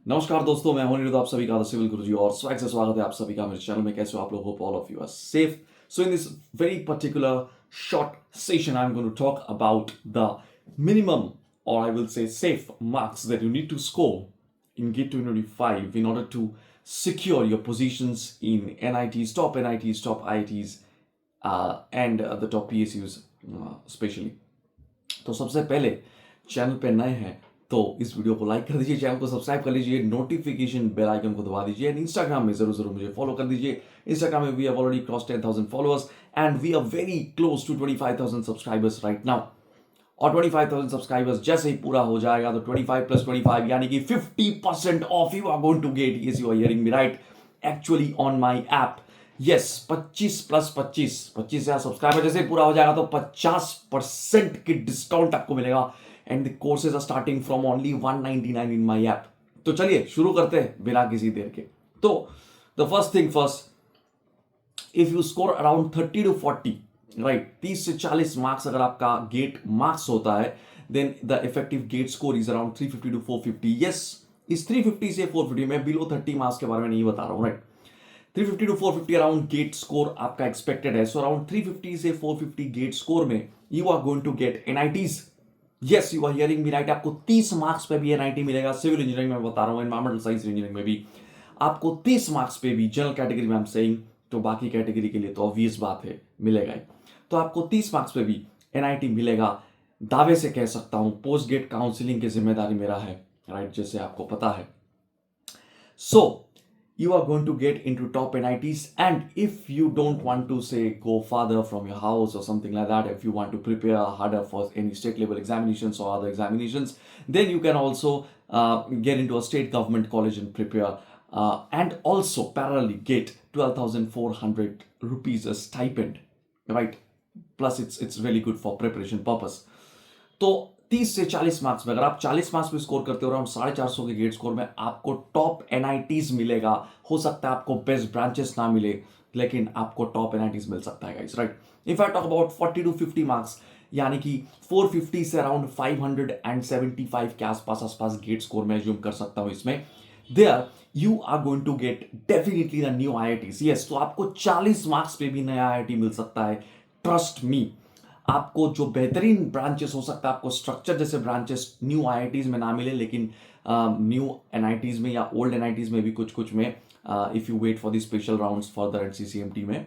नमस्कार दोस्तों, मैं हूं निरुद्ध, आप सभी का द सिविल गुरुजी और स्वैग से स्वागत है आप सभी का मेरे चैनल में। कैसे हो आप लोग? Hope all of you are safe. So in this very particular short session I am going to talk about the minimum or I will say safe marks that you need to score in GATE 2025 in order to secure your positions in NITs, top IITs, and the top PSUs especially. तो सबसे पहले channel पे नए हैं तो इस video को like कर दीजिए, चैनल को सब्सक्राइब कर लीजिए, नोटिफिकेशन बेल आइकन को दबा दीजिए एंड इंस्टाग्राम में जरूर जरूर मुझे फॉलो कर दीजिए। इंस्टाग्राम में we have already cross 10,000 followers and we are very close to 25,000 subscribers right now. और 25,000 सब्सक्राइबर्स जैसे ही पूरा हो जाएगा तो 25 प्लस 25 यानी कि 50% of you are going to get, yes you are hearing me right, actually on my app. Yes 25 plus 25,000 subscriber जैसे ही पूरा हो जाएगा तो 50% की डिस्काउंट आपको मिलेगा and the courses are starting from only 199 in my app. तो चलिए शुरू करते हैं बिना किसी देर के। तो the first thing first, if you score around 30 to 40 right, 30 से 40 मार्क्स अगर आपका गेट मार्क्स होता है then the effective GATE score is around 350 to 450। Yes इस 350 से 450 में बिलो 30 मार्क्स के बारे में नहीं बता रहा हूं right. 350 to 450 around GATE score आपका एक्सपेक्टेड है। सो अराउंड 350 से 450 गेट स्कोर में you are going to get NITs. Yes you are hearing me right, आपको 30 मार्क्स पे भी एनआईटी मिलेगा। सिविल इंजीनियरिंग में बता रहा हूं, एनवायरमेंटल साइंस इंजीनियरिंग में भी आपको 30 मार्क्स पे भी, जनरल कैटेगरी में आई एम सेइंग, तो बाकी कैटेगरी के लिए तो ऑब्वियस बात है मिलेगा ही। तो आपको 30 मार्क्स पे भी एनआईटी मिलेगा। दावे से कह सकता हूं पोस्ट गेट काउंसलिंग की जिम्मेदारी मेरा है राइट, जैसे आपको पता है। सो you are going to get into top NITs, and if you don't want to say go farther from your house or something like that, if you want to prepare harder for any state level examinations or other examinations, then you can also get into a state government college and prepare, and also parallelly get 12,400 rupees a stipend, right? Plus it's really good for preparation purpose. तो 30 से 40 marks में अगर आप 40 marks में score करते हो around 450 के gate score में आपको टॉप एनआईटीज मिलेगा। हो सकता है आपको बेस्ट ब्रांचेस ना मिले लेकिन आपको टॉप एनआईटीज मिल सकता है guys right. If I talk about 40 to 50 marks यानी कि 450 से अराउंड 575 के आसपास गेट स्कोर में एज्यूम कर सकता हूं इसमें। There you are going to get definitely the new IITs. Yes तो आपको 40 मार्क्स पे भी नया आईआईटी मिल सकता है, ट्रस्ट मी। आपको जो बेहतरीन ब्रांचेस हो सकता है, आपको स्ट्रक्चर जैसे ब्रांचेस न्यू आईआईटीज में ना मिले लेकिन न्यू एनआईटीज में या ओल्ड एनआईटीज में भी कुछ में if you wait for the special rounds for the NCCMT में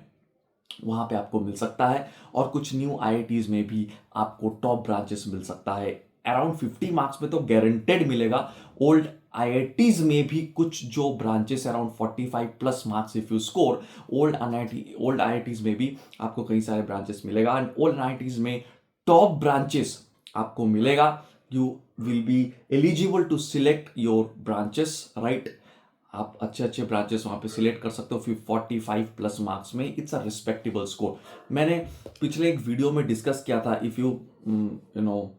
वहां पे आपको मिल सकता है। और कुछ न्यू आईआईटीज में भी आपको टॉप ब्रांचेस मिल सकता है। अराउंड 50 मार्क्स में तो गारंटेड मिलेगा। ओल्ड आईआईटीज में भी कुछ जो branches around 45 plus marks if you score, old IITs में भी आपको कई सारे ब्रांचेस मिलेगा एंड ओल्ड आईआईटीज में टॉप ब्रांचेस आपको मिलेगा। You will be eligible to select your branches right. आप अच्छे अच्छे ब्रांचेस वहां पे सिलेक्ट कर सकते हो फिर 45 प्लस मार्क्स में। It's a respectable score. मैंने पिछले एक वीडियो में डिस्कस किया था, if you you know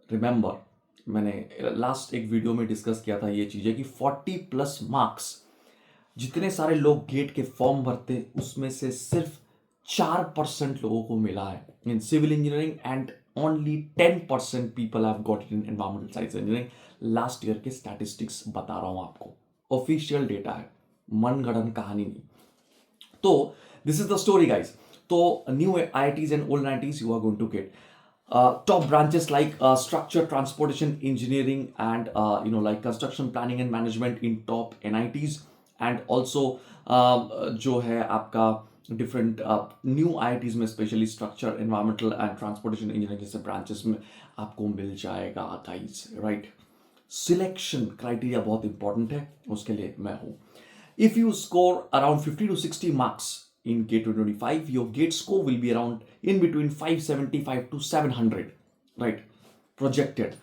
remember, मैंने लास्ट एक वीडियो में डिस्कस किया था ये चीजें कि 40 प्लस मार्क्स जितने सारे लोग गेट के फॉर्म भरते उसमें से सिर्फ 4% लोगों को मिला है in civil engineering and only 10% people have got it in environmental science engineering. Last year के स्टैटिस्टिक्स बता रहा हूं आपको, ऑफिशियल डेटा है, मनगढ़ंत कहानी नहीं। तो this is the story guys. तो new IITs and old IITs you are going to get top branches like structure transportation engineering and like construction planning and management in top NITs, and also जो है आपका different new IITs में specially structure environmental and transportation engineering जैसे branches में आपको मिल जाएगा guys right. Selection criteria बहुत important है, उसके लिए मैं हूं। If you score around 50 to 60 marks in GATE 2025, your GATE score will be around in between 575 to 700, right? Projected.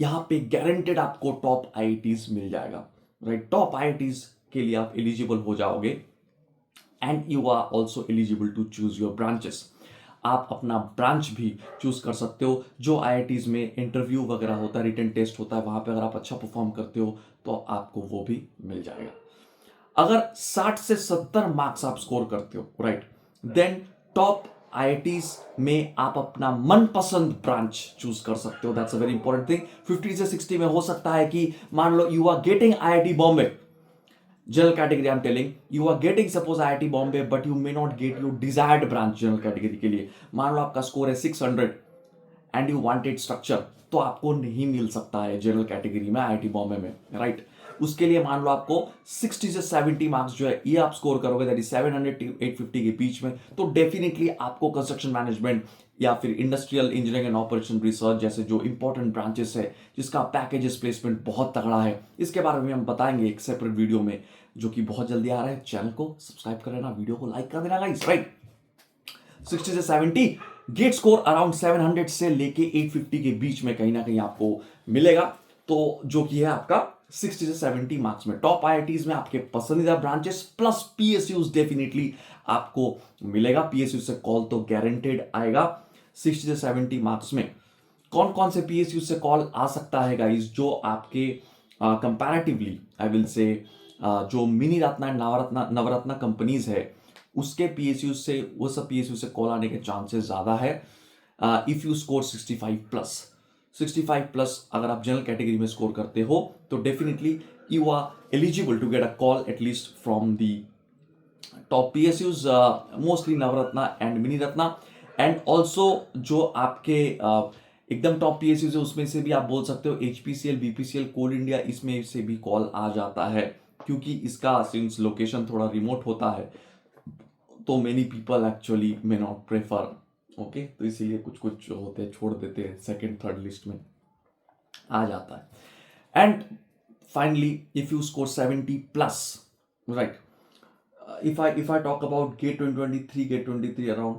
यहां पे गारंटेड आपको टॉप आईआईटीज मिल जाएगा, राइट? टॉप आईआईटीज के लिए आप एलिजिबल हो जाओगे and you are also eligible to choose your branches. आप अपना ब्रांच भी चूज कर सकते हो। जो आईआईटीज में इंटरव्यू वगैरह होता है, रिटन टेस्ट होता है, वहां पे अगर आप अच्छा परफॉर्म करते हो तो आपको वो भी मिल जाएगा। अगर 60 से 70 मार्क्स आप स्कोर करते हो राइट, देन टॉप आईआईटीज में आप अपना मनपसंद ब्रांच चूज कर सकते हो। That's a very important thing. 50 से 60 में हो सकता है कि मान लो you are getting IIT Bombay, general category I'm telling, you are getting suppose IIT Bombay but you may not get your desired branch general category के लिए। मान लो आपका स्कोर है 600 एंड यू वांटेड स्ट्रक्चर, तो आपको नहीं मिल सकता है जनरल कैटेगरी में आईआईटी बॉम्बे में, राइट। उसके लिए मान लो आपको 60 से 70 मार्क्स जो है ये आप स्कोर करोगे, दैट इज 700 to 850 के बीच में, तो डेफिनेटली आपको कंस्ट्रक्शन मैनेजमेंट या फिर industrial engineering and operation research जैसे जो इंपॉर्टेंट ब्रांचेस है जिसका पैकेजेस प्लेसमेंट बहुत तगड़ा है, इसके बारे में हम बताएंगे एक सेपरेट वीडियो में जो कि बहुत जल्दी आ रहा है। चैनल को सब्सक्राइब कर लेना, वीडियो को लाइक कर देना गाइस, राइट। 60 से 70 गेट स्कोर अराउंड 700 से लेके 850 के बीच में कहीं ना कहीं आपको मिलेगा, तो जो कि है आपका 60 से 70 मार्क्स में। टॉप आईआईटीज में आपके पसंदीदा ब्रांचेस प्लस पीएसयूज डेफिनेटली आपको मिलेगा। पीएसयू से कॉल तो गारंटेड आएगा 60 से 70 मार्क्स में। कौन कौन से पीएसयू से कॉल आ सकता है गाइस, जो आपके कंपैरेटिवली आई विल से जो mini Ratna and Navratna companies है उसके पीएसयू से, वो सब पीएसयू से कॉल आने के चांसेस ज्यादा है इफ यू स्कोर 65 प्लस अगर आप जनरल कैटेगरी में स्कोर करते हो तो definitely you are eligible to get a call at least from the top PSUs, mostly Navratna and mini Ratna. And also जो आपके एकदम टॉप पीएसयूज है उसमें से भी आप बोल सकते हो एचपीसीएल, बीपीसीएल, कोल इंडिया, इसमें से भी कॉल आ जाता है क्योंकि इसका सिंस लोकेशन थोड़ा रिमोट होता है तो many people actually may not prefer, okay, तो इसीलिए कुछ कुछ होते हैं छोड़ देते हैं, सेकेंड थर्ड लिस्ट में आ जाता है। And finally if you score 70 plus, right, if I talk about GATE 2023 around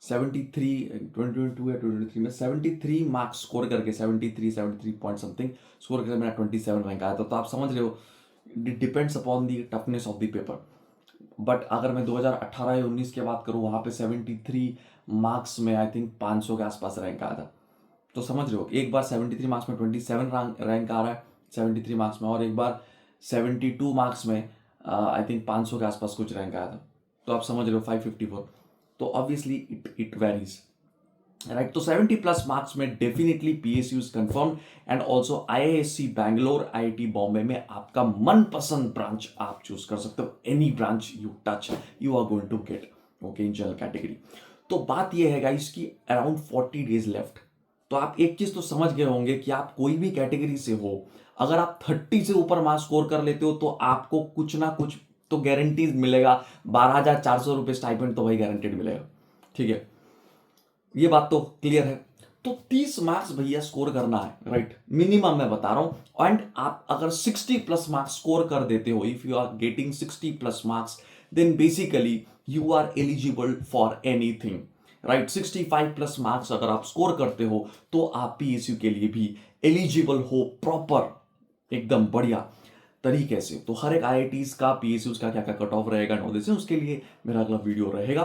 73 2022 या 2023 में 73 मार्क्स स्कोर करके 73 पॉइंट समथिंग स्कोर करके मेरा 27 रैंक आया था, तो आप समझ रहे हो it depends upon the toughness of the paper. But अगर मैं 2018 या 19 की बात करूँ वहाँ पे 73 मार्क्स में आई थिंक 500 के आसपास रैंक आया था, तो समझ रहे हो एक बार 73 मार्क्स में 27 रैंक आ रहा है 73 मार्क्स में, और एक बार 72 मार्क्स में आई थिंक 500 के आसपास कुछ रैंक आया था, तो आप समझ रहे हो 554, तो ऑब्वियसली इट वेरीज, राइट। तो 70 प्लस मार्क्स में definitely PSU confirm and also IISc Bangalore, IIT Bombay में आपका मनपसंद ब्रांच आप चूज कर सकते हो। Any branch you touch you are going to get, okay, in general category. तो बात यह है गाइस कि अराउंड 40 डेज लेफ्ट, तो आप एक चीज तो समझ गए होंगे कि आप कोई भी कैटेगरी से हो, अगर आप 30 से ऊपर मार्क्स स्कोर कर लेते हो तो आपको कुछ ना कुछ तो गारंटीज मिलेगा। 12,400 रुपये स्टाइपेंड तो भाई गारंटेड मिलेगा, ठीक है, ये बात तो क्लियर है। तो 30 मार्क्स भैया स्कोर करना है, राइट, मिनिमम मैं बता रहा हूं। एंड आप अगर 60 प्लस मार्क्स स्कोर कर देते हो, if you are getting 60 plus marks, then basically you are eligible for anything, right. 65 plus marks अगर आप स्कोर करते हो तो आप पीएसयू के लिए भी एलिजिबल हो प्रॉपर एकदम बढ़िया तरीके से। तो हर एक आईआईटीज का पीएसयू का क्या क्या कट ऑफ रहेगा नॉलेज से, उसके लिए मेरा अगला वीडियो रहेगा।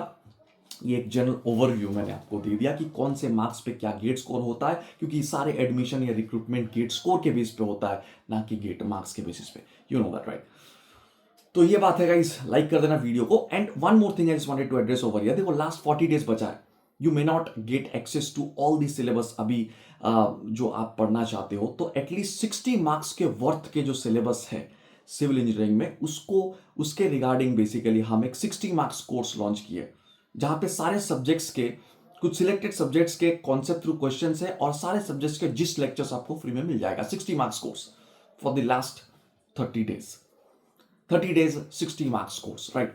ये एक जनरल ओवरव्यू मैंने आपको दे दिया कि कौन से मार्क्स पे क्या गेट स्कोर होता है, क्योंकि सारे एडमिशन या रिक्रूटमेंट गेट स्कोर के बेस पे होता है, ना कि गेट मार्क्स के बेसिस पे, यू नो दैट, राइट। तो ये बात है गाइस, लाइक कर देना वीडियो को। And one more thing I just wanted to address over here, देखो लास्ट 40 डेज बचा है, you may not get access to all the syllabus अभी जो आप पढ़ना चाहते हो, तो एटलीस्ट 60 मार्क्स के वर्थ के जो सिलेबस है सिविल इंजीनियरिंग में उसको उसके रिगार्डिंग बेसिकली हम एक 60 मार्क्स कोर्स लॉन्च किए, जहां पे सारे सब्जेक्ट्स के कुछ सिलेक्टेड सब्जेक्ट्स के कॉन्सेप्ट थ्रू क्वेश्चंस है और सारे सब्जेक्ट्स के जिस लेक्चर्स आपको फ्री में मिल जाएगा। 60 marks course for the last 30 days 60 marks course, right.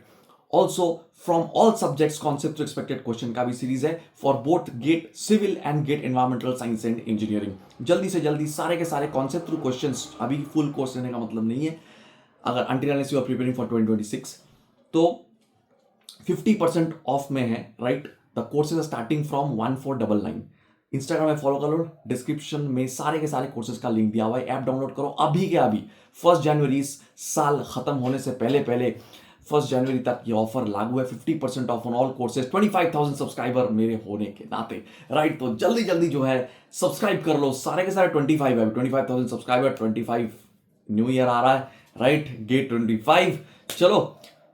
Also from all subjects concept to expected question का भी सीरीज है for both GATE civil and GATE environmental science and engineering. जल्दी से जल्दी सारे के सारे कॉन्सेप्ट थ्रू क्वेश्चंस, अभी फुल कोर्स लेने का मतलब नहीं है, अगर until unless you are preparing for 2026 तो 50% ऑफ में है, right. The courses are starting from 1499। Instagram में फॉलो कर लो, डिस्क्रिप्शन में सारे के सारे कोर्सेज का लिंक दिया हुआ है, ऐप डाउनलोड करो अभी के अभी। 1 जनवरी साल खत्म होने से पहले 1 जनवरी तक ये ऑफर लागू है, 50% of on all courses, 25,000 subscriber मेरे होने के नाते, राइट। तो जल्दी जल्दी जो है सब्सक्राइब कर लो, सारे के सारे 25,000 सब्सक्राइबर, 25 न्यू ईयर आ रहा है, राइट, गेट 25। चलो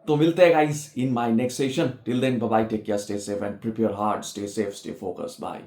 तो मिलते हैं guys in my next session. Till then bye bye, take care, stay safe and prepare hard, stay safe, stay focused, bye.